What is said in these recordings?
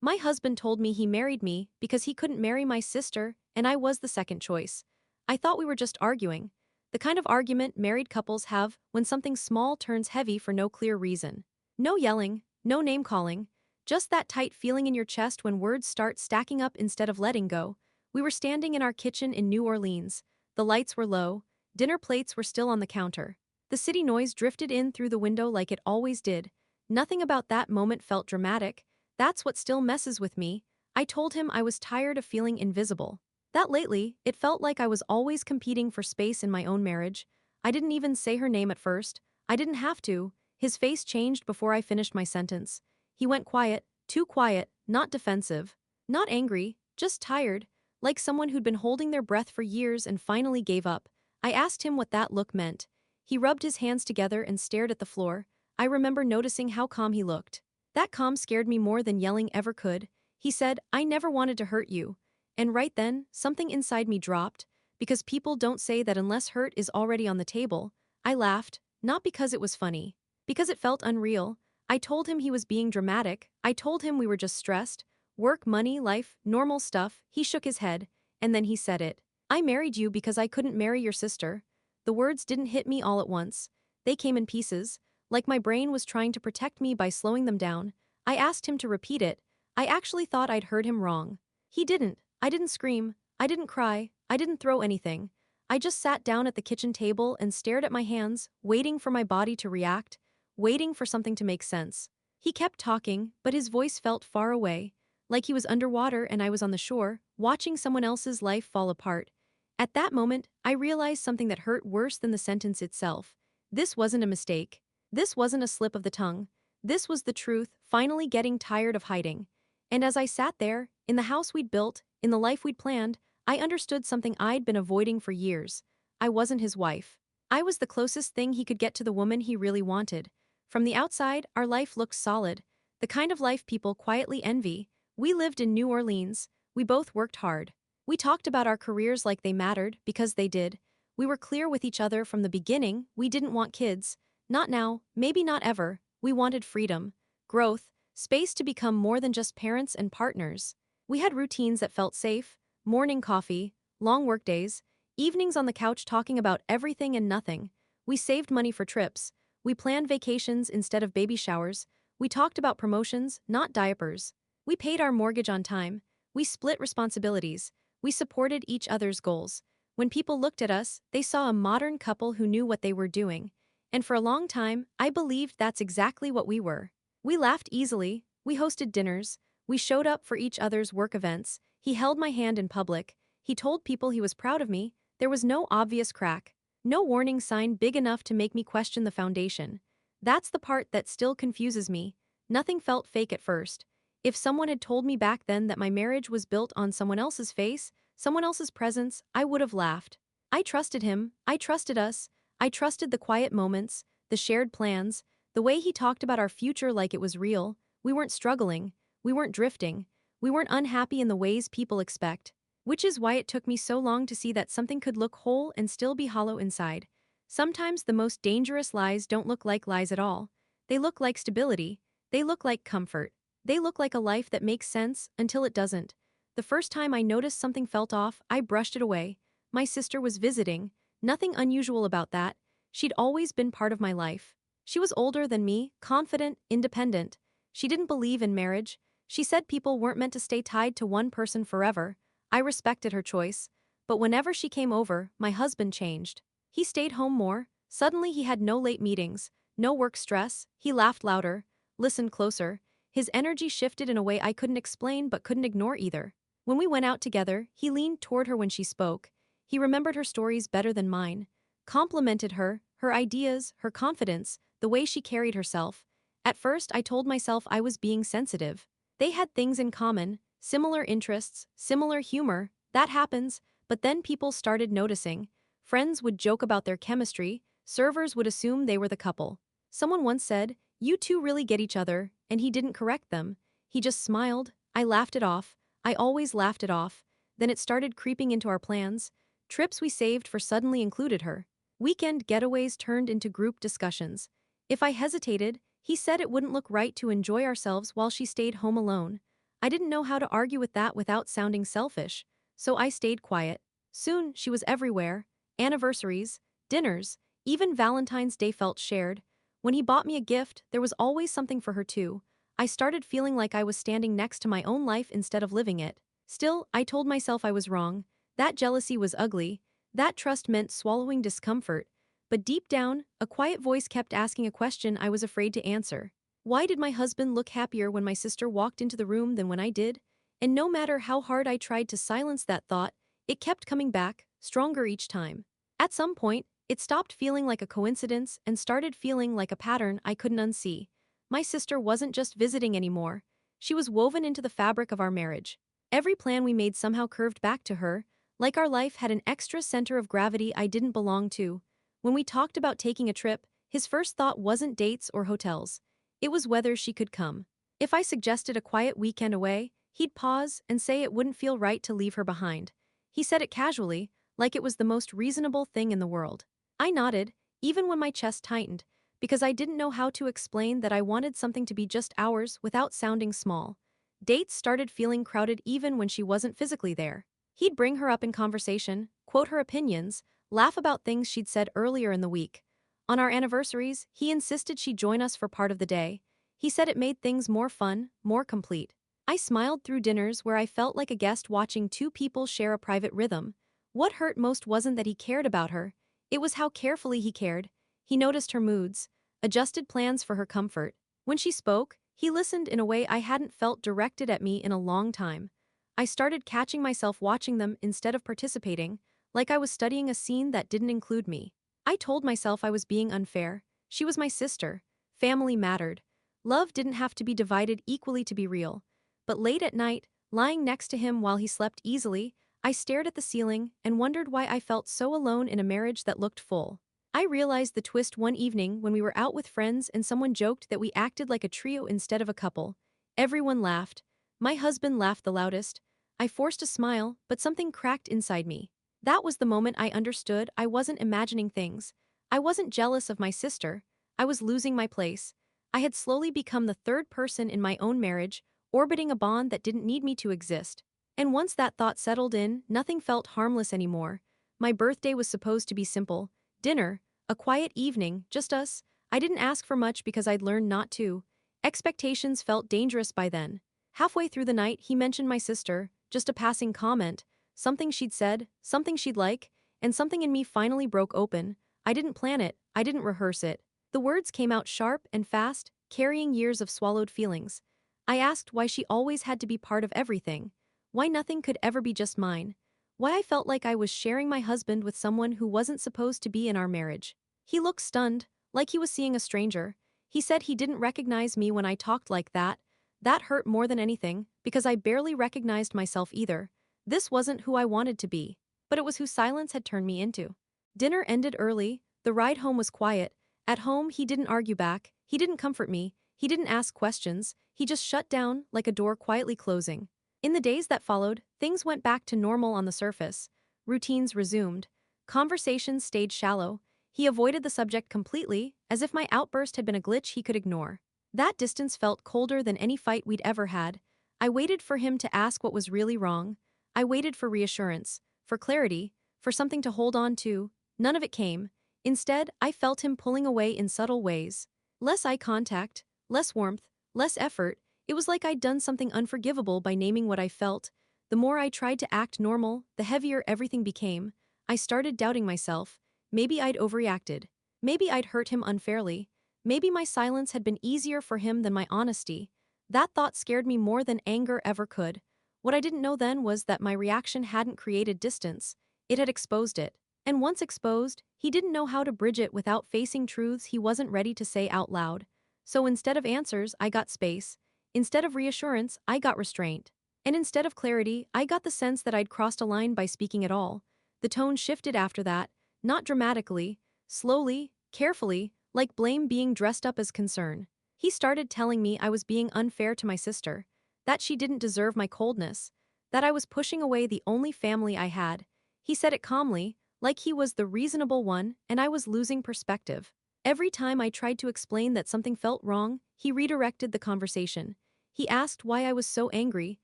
My husband told me he married me because he couldn't marry my sister and I was the second choice. I thought we were just arguing. The kind of argument married couples have when something small turns heavy for no clear reason. No yelling, no name calling, just that tight feeling in your chest when words start stacking up instead of letting go. We were standing in our kitchen in New Orleans. The lights were low, dinner plates were still on the counter. The city noise drifted in through the window like it always did. Nothing about that moment felt dramatic. That's what still messes with me. I told him I was tired of feeling invisible. That lately, it felt like I was always competing for space in my own marriage. I didn't even say her name at first. I didn't have to. His face changed before I finished my sentence. He went quiet, too quiet, not defensive, not angry, just tired, like someone who'd been holding their breath for years and finally gave up. I asked him what that look meant. He rubbed his hands together and stared at the floor. I remember noticing how calm he looked. That calm scared me more than yelling ever could. He said, "I never wanted to hurt you." And right then, something inside me dropped, because people don't say that unless hurt is already on the table. I laughed, not because it was funny, because it felt unreal. I told him he was being dramatic. I told him we were just stressed. Work, money, life, normal stuff. He shook his head, and then he said it. "I married you because I couldn't marry your sister." The words didn't hit me all at once. They came in pieces, like my brain was trying to protect me by slowing them down. I asked him to repeat it. I actually thought I'd heard him wrong. He didn't. I didn't scream. I didn't cry. I didn't throw anything. I just sat down at the kitchen table and stared at my hands, waiting for my body to react, waiting for something to make sense. He kept talking, but his voice felt far away, like he was underwater and I was on the shore, watching someone else's life fall apart. At that moment, I realized something that hurt worse than the sentence itself. This wasn't a mistake. This wasn't a slip of the tongue. This was the truth, finally getting tired of hiding. And as I sat there, in the house we'd built, in the life we'd planned, I understood something I'd been avoiding for years. I wasn't his wife. I was the closest thing he could get to the woman he really wanted. From the outside, our life looked solid. The kind of life people quietly envy. We lived in New Orleans. We both worked hard. We talked about our careers like they mattered, because they did. We were clear with each other from the beginning, we didn't want kids. Not now, maybe not ever. We wanted freedom, growth, space to become more than just parents and partners. We had routines that felt safe, morning coffee, long workdays, evenings on the couch talking about everything and nothing. We saved money for trips. We planned vacations instead of baby showers. We talked about promotions, not diapers. We paid our mortgage on time. We split responsibilities. We supported each other's goals. When people looked at us, they saw a modern couple who knew what they were doing. And for a long time, I believed that's exactly what we were. We laughed easily, we hosted dinners, we showed up for each other's work events, he held my hand in public, he told people he was proud of me. There was no obvious crack, no warning sign big enough to make me question the foundation. That's the part that still confuses me. Nothing felt fake at first. If someone had told me back then that my marriage was built on someone else's face, someone else's presence, I would have laughed. I trusted him, I trusted us, I trusted the quiet moments, the shared plans, the way he talked about our future like it was real. We weren't struggling, we weren't drifting, we weren't unhappy in the ways people expect. Which is why it took me so long to see that something could look whole and still be hollow inside. Sometimes the most dangerous lies don't look like lies at all. They look like stability, they look like comfort, they look like a life that makes sense until it doesn't. The first time I noticed something felt off, I brushed it away. My sister was visiting. Nothing unusual about that. She'd always been part of my life. She was older than me, confident, independent. She didn't believe in marriage. She said people weren't meant to stay tied to one person forever. I respected her choice. But whenever she came over, my husband changed. He stayed home more. Suddenly he had no late meetings, no work stress. He laughed louder, listened closer. His energy shifted in a way I couldn't explain but couldn't ignore either. When we went out together, he leaned toward her when she spoke. He remembered her stories better than mine, complimented her, her ideas, her confidence, the way she carried herself. At first, I told myself I was being sensitive. They had things in common, similar interests, similar humor. That happens, but then people started noticing. Friends would joke about their chemistry, servers would assume they were the couple. Someone once said, "You two really get each other," and he didn't correct them. He just smiled. I laughed it off. I always laughed it off. Then it started creeping into our plans. Trips we saved for suddenly included her. Weekend getaways turned into group discussions. If I hesitated, he said it wouldn't look right to enjoy ourselves while she stayed home alone. I didn't know how to argue with that without sounding selfish, so I stayed quiet. Soon, she was everywhere. Anniversaries, dinners, even Valentine's Day felt shared. When he bought me a gift, there was always something for her too. I started feeling like I was standing next to my own life instead of living it. Still, I told myself I was wrong. That jealousy was ugly. That trust meant swallowing discomfort. But deep down, a quiet voice kept asking a question I was afraid to answer. Why did my husband look happier when my sister walked into the room than when I did? And no matter how hard I tried to silence that thought, it kept coming back, stronger each time. At some point, it stopped feeling like a coincidence and started feeling like a pattern I couldn't unsee. My sister wasn't just visiting anymore. She was woven into the fabric of our marriage. Every plan we made somehow curved back to her, like our life had an extra center of gravity I didn't belong to. When we talked about taking a trip, his first thought wasn't dates or hotels. It was whether she could come. If I suggested a quiet weekend away, he'd pause and say it wouldn't feel right to leave her behind. He said it casually, like it was the most reasonable thing in the world. I nodded, even when my chest tightened, because I didn't know how to explain that I wanted something to be just ours without sounding small. Dates started feeling crowded even when she wasn't physically there. He'd bring her up in conversation, quote her opinions, laugh about things she'd said earlier in the week. On our anniversaries, he insisted she join us for part of the day. He said it made things more fun, more complete. I smiled through dinners where I felt like a guest watching two people share a private rhythm. What hurt most wasn't that he cared about her, it was how carefully he cared. He noticed her moods, adjusted plans for her comfort. When she spoke, he listened in a way I hadn't felt directed at me in a long time. I started catching myself watching them instead of participating, like I was studying a scene that didn't include me. I told myself I was being unfair. She was my sister. Family mattered. Love didn't have to be divided equally to be real. But late at night, lying next to him while he slept easily, I stared at the ceiling and wondered why I felt so alone in a marriage that looked full. I realized the twist one evening when we were out with friends and someone joked that we acted like a trio instead of a couple. Everyone laughed. My husband laughed the loudest. I forced a smile, but something cracked inside me. That was the moment I understood I wasn't imagining things. I wasn't jealous of my sister. I was losing my place. I had slowly become the third person in my own marriage, orbiting a bond that didn't need me to exist. And once that thought settled in, nothing felt harmless anymore. My birthday was supposed to be simple. Dinner, a quiet evening, just us. I didn't ask for much because I'd learned not to. Expectations felt dangerous by then. Halfway through the night, he mentioned my sister, just a passing comment, something she'd said, something she'd like, and something in me finally broke open. I didn't plan it, I didn't rehearse it. The words came out sharp and fast, carrying years of swallowed feelings. I asked why she always had to be part of everything. Why nothing could ever be just mine. Why I felt like I was sharing my husband with someone who wasn't supposed to be in our marriage. He looked stunned, like he was seeing a stranger. He said he didn't recognize me when I talked like that. That hurt more than anything, because I barely recognized myself either. This wasn't who I wanted to be, but it was who silence had turned me into. Dinner ended early, the ride home was quiet. At home, he didn't argue back, he didn't comfort me, he didn't ask questions, he just shut down like a door quietly closing. In the days that followed, things went back to normal on the surface. Routines resumed. Conversations stayed shallow. He avoided the subject completely, as if my outburst had been a glitch he could ignore. That distance felt colder than any fight we'd ever had. I waited for him to ask what was really wrong. I waited for reassurance, for clarity, for something to hold on to. None of it came. Instead, I felt him pulling away in subtle ways. Less eye contact, less warmth, less effort. It was like I'd done something unforgivable by naming what I felt. The more I tried to act normal, the heavier everything became. I started doubting myself. Maybe I'd overreacted. Maybe I'd hurt him unfairly. Maybe my silence had been easier for him than my honesty. That thought scared me more than anger ever could. What I didn't know then was that my reaction hadn't created distance. It had exposed it. And once exposed, he didn't know how to bridge it without facing truths he wasn't ready to say out loud. So instead of answers, I got space. Instead of reassurance, I got restraint. And instead of clarity, I got the sense that I'd crossed a line by speaking at all. The tone shifted after that, not dramatically, slowly, carefully, like blame being dressed up as concern. He started telling me I was being unfair to my sister, that she didn't deserve my coldness, that I was pushing away the only family I had. He said it calmly, like he was the reasonable one and I was losing perspective. Every time I tried to explain that something felt wrong, he redirected the conversation. He asked why I was so angry,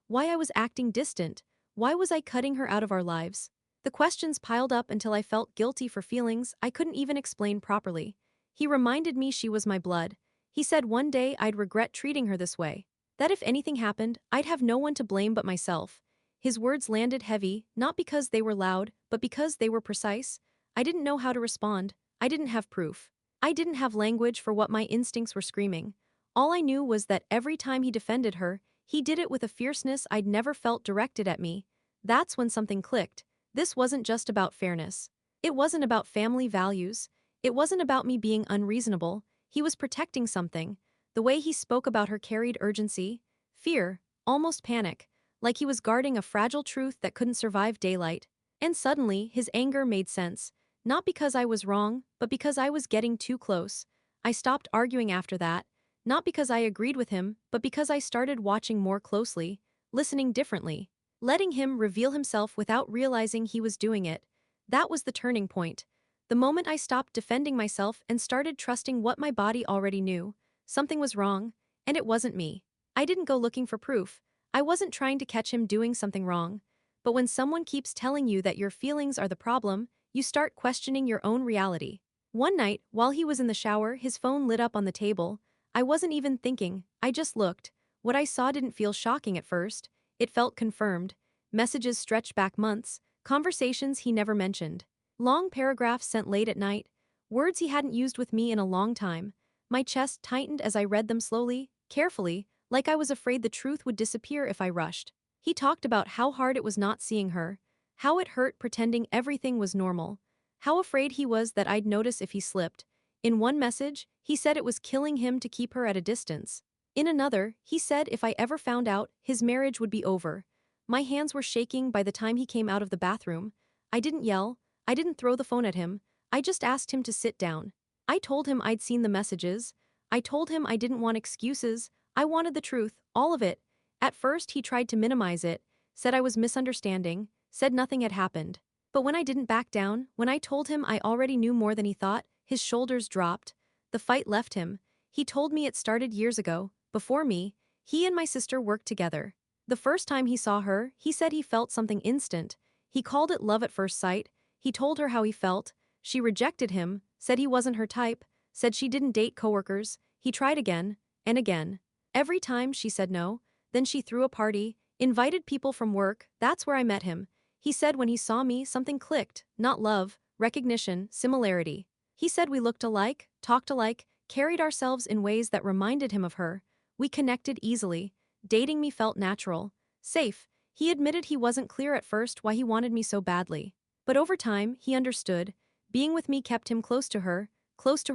why I was acting distant, why was I cutting her out of our lives. The questions piled up until I felt guilty for feelings I couldn't even explain properly. He reminded me she was my blood. He said one day I'd regret treating her this way. That if anything happened, I'd have no one to blame but myself. His words landed heavy, not because they were loud, but because they were precise. I didn't know how to respond. I didn't have proof. I didn't have language for what my instincts were screaming. All I knew was that every time he defended her, he did it with a fierceness I'd never felt directed at me. That's when something clicked. This wasn't just about fairness. It wasn't about family values. It wasn't about me being unreasonable. He was protecting something. The way he spoke about her carried urgency, fear, almost panic, like he was guarding a fragile truth that couldn't survive daylight. And suddenly, his anger made sense. Not because I was wrong, but because I was getting too close. I stopped arguing after that. Not because I agreed with him, but because I started watching more closely, listening differently, letting him reveal himself without realizing he was doing it. That was the turning point. The moment I stopped defending myself and started trusting what my body already knew. Something was wrong, and it wasn't me. I didn't go looking for proof. I wasn't trying to catch him doing something wrong. But when someone keeps telling you that your feelings are the problem, you start questioning your own reality. One night, while he was in the shower, his phone lit up on the table. I wasn't even thinking, I just looked. What I saw didn't feel shocking at first. It felt confirmed. Messages stretched back months, conversations he never mentioned. Long paragraphs sent late at night, words he hadn't used with me in a long time. My chest tightened as I read them slowly, carefully, like I was afraid the truth would disappear if I rushed. He talked about how hard it was not seeing her, how it hurt pretending everything was normal, how afraid he was that I'd notice if he slipped. In one message, he said it was killing him to keep her at a distance. In another, he said if I ever found out, his marriage would be over. My hands were shaking by the time he came out of the bathroom. I didn't yell, I didn't throw the phone at him, I just asked him to sit down. I told him I'd seen the messages. I told him I didn't want excuses, I wanted the truth, all of it. At first he tried to minimize it, said I was misunderstanding, said nothing had happened. But when I didn't back down, when I told him I already knew more than he thought, his shoulders dropped. The fight left him. He told me it started years ago, before me. He and my sister worked together. The first time he saw her, he said he felt something instant. He called it love at first sight. He told her how he felt. She rejected him, said he wasn't her type, said she didn't date coworkers. He tried again, and again. Every time she said no, then she threw a party, invited people from work. That's where I met him. He said when he saw me, something clicked, not love, recognition, similarity. He said we looked alike, talked alike, carried ourselves in ways that reminded him of her. We connected easily. Dating me felt natural, safe. He admitted he wasn't clear at first why he wanted me so badly. But over time, he understood. Being with me kept him close to her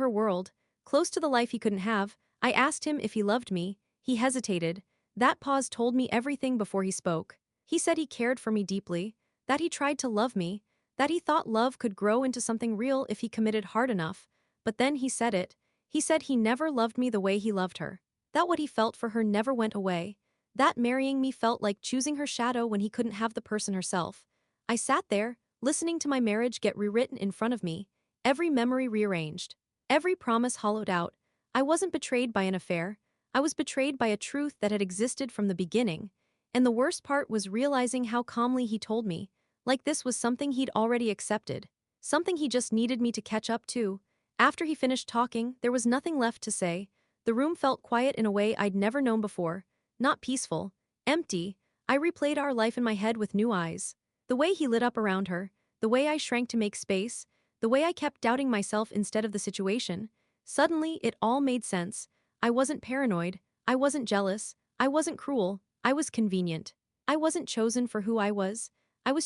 world, close to the life he couldn't have. I asked him if he loved me. He hesitated. That pause told me everything before he spoke. He said he cared for me deeply, that he tried to love me, that he thought love could grow into something real if he committed hard enough. But then he said it. He said he never loved me the way he loved her. That what he felt for her never went away. That marrying me felt like choosing her shadow when he couldn't have the person herself. I sat there, listening to my marriage get rewritten in front of me, every memory rearranged, every promise hollowed out. I wasn't betrayed by an affair. I was betrayed by a truth that had existed from the beginning. And the worst part was realizing how calmly he told me, like this was something he'd already accepted, something he just needed me to catch up to. After he finished talking, there was nothing left to say. The room felt quiet in a way I'd never known before, not peaceful, empty. I replayed our life in my head with new eyes. The way he lit up around her, the way I shrank to make space, the way I kept doubting myself instead of the situation. Suddenly, it all made sense. I wasn't paranoid, I wasn't jealous, I wasn't cruel, I was convenient. I wasn't chosen for who I was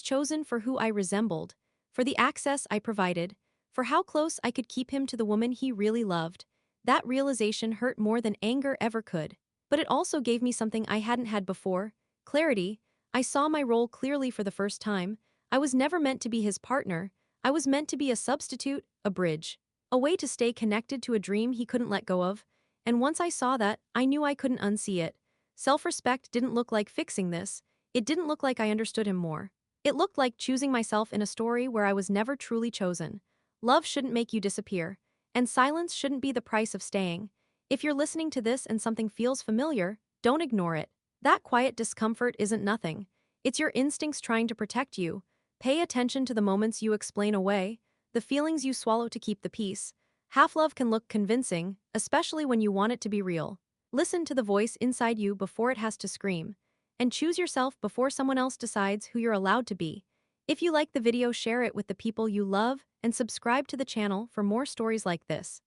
chosen for who I resembled, for the access I provided, for how close I could keep him to the woman he really loved. That realization hurt more than anger ever could. But it also gave me something I hadn't had before, clarity. I saw my role clearly for the first time. I was never meant to be his partner. I was meant to be a substitute, a bridge, a way to stay connected to a dream he couldn't let go of. And once I saw that, I knew I couldn't unsee it. Self-respect didn't look like fixing this. It didn't look like I understood him more. It looked like choosing myself in a story where I was never truly chosen. Love shouldn't make you disappear, and silence shouldn't be the price of staying. If you're listening to this and something feels familiar, Don't ignore it. That quiet discomfort isn't nothing. It's your instincts trying to protect you. Pay attention to the moments you explain away, the feelings you swallow to keep the peace. Half love can look convincing, especially when you want it to be real. Listen to the voice inside you before it has to scream. And choose yourself before someone else decides who you're allowed to be. If you like the video, share it with the people you love and subscribe to the channel for more stories like this.